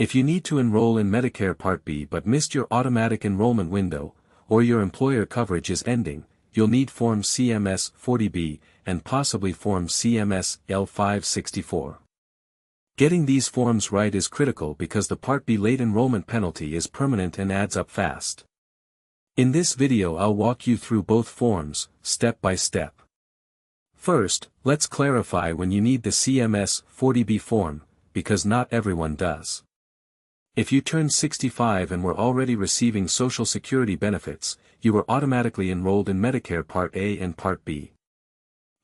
If you need to enroll in Medicare Part B but missed your automatic enrollment window, or your employer coverage is ending, you'll need Form CMS-40B, and possibly Form CMS-L564. Getting these forms right is critical because the Part B late enrollment penalty is permanent and adds up fast. In this video I'll walk you through both forms, step by step. First, let's clarify when you need the CMS-40B form, because not everyone does. If you turned 65 and were already receiving Social Security benefits, you were automatically enrolled in Medicare Part A and Part B.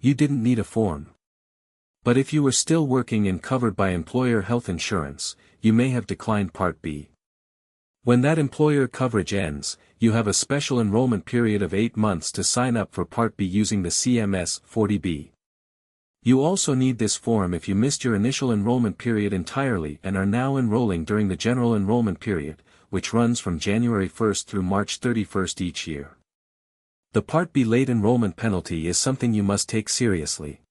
You didn't need a form. But if you were still working and covered by employer health insurance, you may have declined Part B. When that employer coverage ends, you have a special enrollment period of 8 months to sign up for Part B using the CMS-40B. You also need this form if you missed your initial enrollment period entirely and are now enrolling during the general enrollment period, which runs from January 1st through March 31st each year. The Part B late enrollment penalty is something you must take seriously.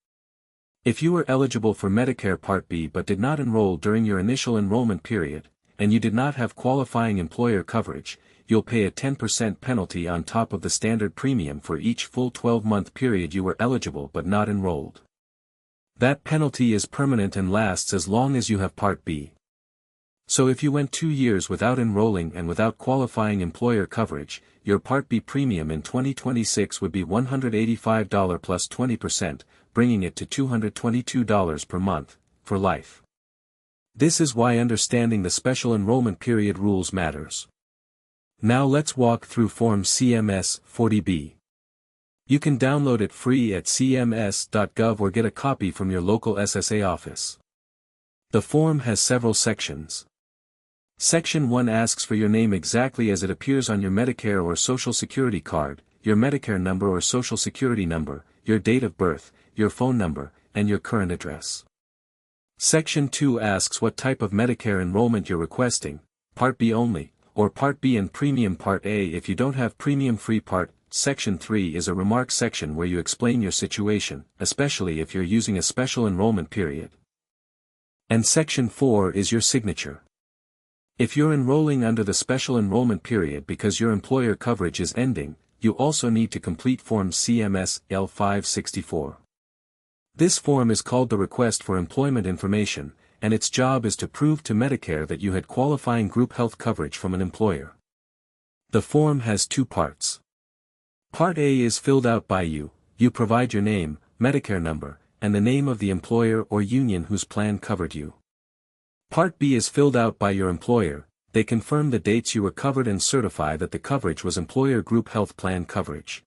If you were eligible for Medicare Part B but did not enroll during your initial enrollment period, and you did not have qualifying employer coverage, you'll pay a 10% penalty on top of the standard premium for each full 12-month period you were eligible but not enrolled. That penalty is permanent and lasts as long as you have Part B. So if you went 2 years without enrolling and without qualifying employer coverage, your Part B premium in 2026 would be $185 plus 20%, bringing it to $222 per month, for life. This is why understanding the special enrollment period rules matters. Now let's walk through Form CMS-40B. You can download it free at cms.gov or get a copy from your local SSA office. The form has several sections. Section 1 asks for your name exactly as it appears on your Medicare or Social Security card, your Medicare number or Social Security number, your date of birth, your phone number, and your current address. Section 2 asks what type of Medicare enrollment you're requesting, Part B only, or Part B and Premium Part A if you don't have premium-free Part. Section 3 is a remark section where you explain your situation, especially if you're using a special enrollment period. And Section 4 is your signature. If you're enrolling under the special enrollment period because your employer coverage is ending, you also need to complete Form CMS-L564. This form is called the Request for Employment Information, and its job is to prove to Medicare that you had qualifying group health coverage from an employer. The form has 2 parts. Part A is filled out by you. You provide your name, Medicare number, and the name of the employer or union whose plan covered you. Part B is filled out by your employer. They confirm the dates you were covered and certify that the coverage was employer group health plan coverage.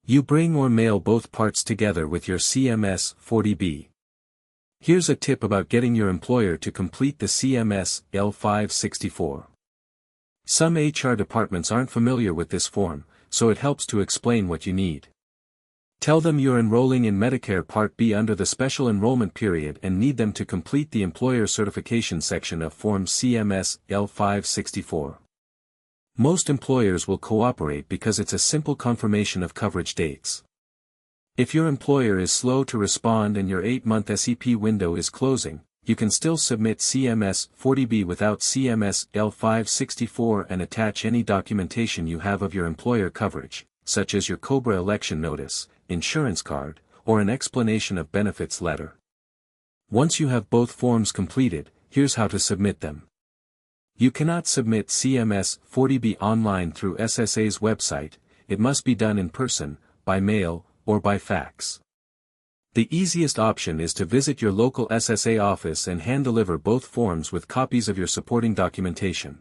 You bring or mail both parts together with your CMS-40B. Here's a tip about getting your employer to complete the CMS-L564. Some HR departments aren't familiar with this form, so it helps to explain what you need. Tell them you're enrolling in Medicare Part B under the special enrollment period and need them to complete the employer certification section of Form CMS-L564. Most employers will cooperate because it's a simple confirmation of coverage dates. If your employer is slow to respond and your 8-month SEP window is closing, you can still submit CMS-40B without CMS-L564 and attach any documentation you have of your employer coverage, such as your COBRA election notice, insurance card, or an explanation of benefits letter. Once you have both forms completed, here's how to submit them. You cannot submit CMS-40B online through SSA's website. It must be done in person, by mail, or by fax. The easiest option is to visit your local SSA office and hand-deliver both forms with copies of your supporting documentation.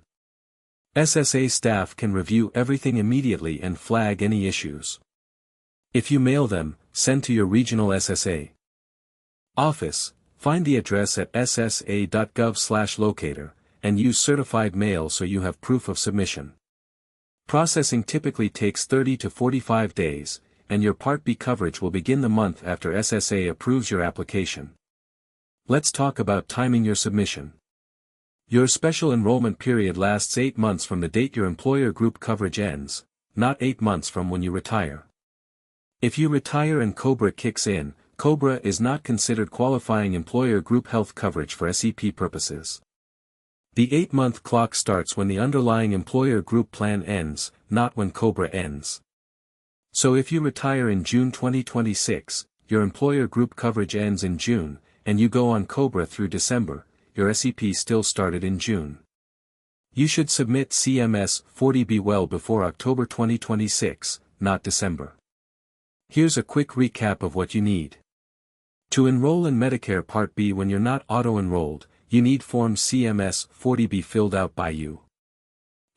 SSA staff can review everything immediately and flag any issues. If you mail them, send to your regional SSA office, find the address at ssa.gov/locator, and use certified mail so you have proof of submission. Processing typically takes 30 to 45 days, and your Part B coverage will begin the month after SSA approves your application. Let's talk about timing your submission. Your special enrollment period lasts 8 months from the date your employer group coverage ends, not 8 months from when you retire. If you retire and COBRA kicks in, COBRA is not considered qualifying employer group health coverage for SEP purposes. The 8-month clock starts when the underlying employer group plan ends, not when COBRA ends. So if you retire in June 2026, your employer group coverage ends in June, and you go on COBRA through December, your SEP still started in June. You should submit CMS-40B well before October 2026, not December. Here's a quick recap of what you need. To enroll in Medicare Part B when you're not auto-enrolled, you need Form CMS-40B filled out by you.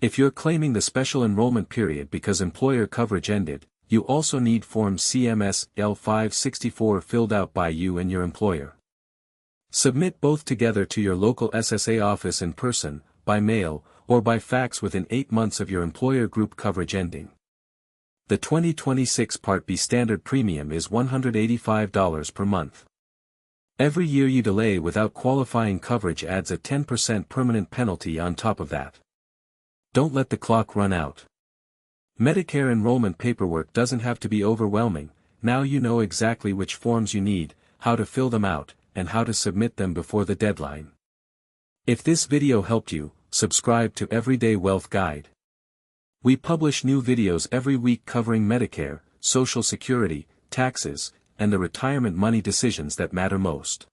If you're claiming the special enrollment period because employer coverage ended, you also need Form CMS-L564 filled out by you and your employer. Submit both together to your local SSA office in person, by mail, or by fax within 8 months of your employer group coverage ending. The 2026 Part B standard premium is $185 per month. Every year you delay without qualifying coverage adds a 10% permanent penalty on top of that. Don't let the clock run out. Medicare enrollment paperwork doesn't have to be overwhelming. Now you know exactly which forms you need, how to fill them out, and how to submit them before the deadline. If this video helped you, subscribe to Everyday Wealth Guide. We publish new videos every week covering Medicare, Social Security, taxes, and the retirement money decisions that matter most.